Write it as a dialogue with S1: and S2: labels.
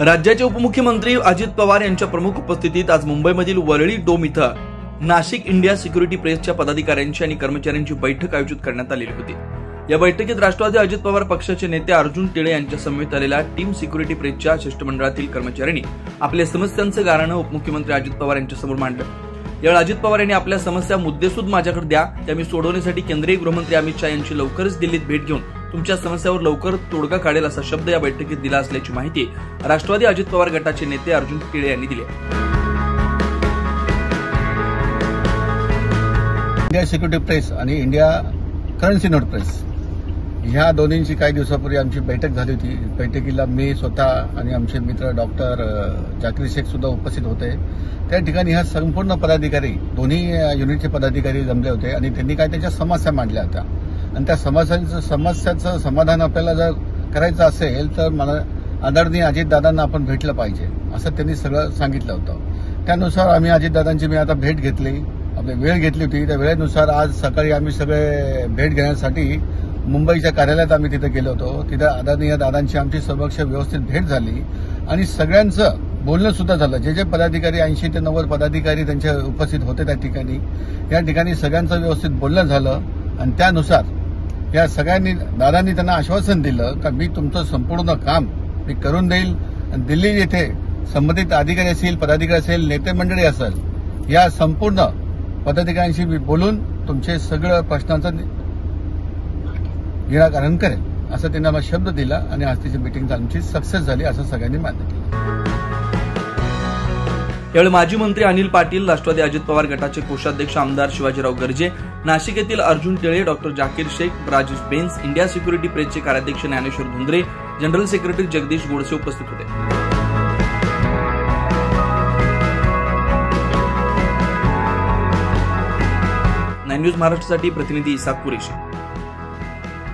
S1: राज्याचे उपमुख्यमंत्री अजित पवार यांच्या प्रमुख उपस्थितीत आज मुंबईमधील वरळी डोम इथं नाशिक इंडिया सिक्युरिटी प्रेसच्या पदाधिकाऱ्यांची आणि कर्मचाऱ्यांची बैठक आयोजित करण्यात आलेली होती। या बैठकीत राष्ट्रवादी अजित पवार पक्षाचे नेते अर्जुन टिळे यांच्या समवेत आलेल्या टीम सिक्युरिटी प्रेसच्या शिष्टमंडळातील कर्मचाऱ्यांनी आपल्या समस्यांचं गाऱ्हाणं उपमुख्यमंत्री अजित पवार यांच्यासमोर मांडलं। यावेळी अजित पवार यांनी आपल्या समस्या मुद्देसूद माझ्याकडे द्या, त्या मी सोडवण्यासाठी केंद्रीय गृहमंत्री अमित शहा यांची लवकरच दिल्लीत भेट घेऊन तुमच्या समस्यावर लवकर तोडगा काढेल असा शब्द या बैठकीत दिला असल्याची माहिती राष्ट्रवादी अजित पवार गटाचे नेते अर्जुन टिळे यांनी दिली।
S2: इंडिया सिक्युरिटी प्रेस आणि इंडिया करन्सी नोट प्रेस ह्या दोन्हींची काही दिवसापूर्वी आमची बैठक झाली होती। बैठकीला मी स्वतः आणि आमचे मित्र डॉक्टर जाकीर शेख सुद्धा उपस्थित होते। त्या ठिकाणी ह्या संपूर्ण पदाधिकारी दोन्ही युनिटचे पदाधिकारी जमले होते आणि त्यांनी काय त्यांच्या समस्या मांडल्या होत्या आणि त्या समस्याचं समाधान आपल्याला जर करायचं असेल तर मला आदरणीय अजितदादांना आपण भेटलं पाहिजे असं त्यांनी सगळं सांगितलं होतं। त्यानुसार आम्ही अजितदादांची मी आता भेट घेतली, आपली वेळ घेतली होती। त्या वेळेनुसार आज सकाळी आम्ही सगळे भेट घेण्यासाठी मुंबईच्या कार्यालयात आम्ही तिथे गेलो होतो। तिथे आदरणीय दादांची आमची समक्ष व्यवस्थित भेट झाली आणि सगळ्यांचं बोलणं सुद्धा झालं। जे जे पदाधिकारी 80 ते 90 पदाधिकारी त्यांच्या उपस्थित होते त्या ठिकाणी, या ठिकाणी सगळ्यांचं व्यवस्थित बोलणं झालं आणि त्यानुसार या सगळ्यांनी दादांनी त्यांना आश्वासन दिलं की मी तुमचं संपूर्ण काम मी करून देईल आणि दिल्ली येथे संबंधित अधिकारी असतील, पदाधिकारी असेल, नेते मंडळी असेल, या संपूर्ण पदाधिकाऱ्यांशी मी बोलून तुमचे सगळं प्रश्नांचं निराकरण करेल असं त्यांना मला शब्द दिला आणि आज तिची मीटिंग आमची सक्सेस झाली असं सगळ्यांनी मान्य केलं।
S1: यावेळी माजी मंत्री अनिल पाटील, राष्ट्रवादी अजित पवार गटाचे कोषाध्यक्ष आमदार शिवाजीराव गर्जे, नाशिक येथील Arjun Tile, doctor Zakir Shaikh, Rajesh Bens, India security प्रेसचे कार्याध्यक्ष ज्ञानेश्वर धुंद्रे, जनरल सेक्रेटरी जगदीश गोडसे उपस्थित होते। 9 न्यूज महाराष्ट्रासाठी प्रतिनिधी इसाक कुरेशी।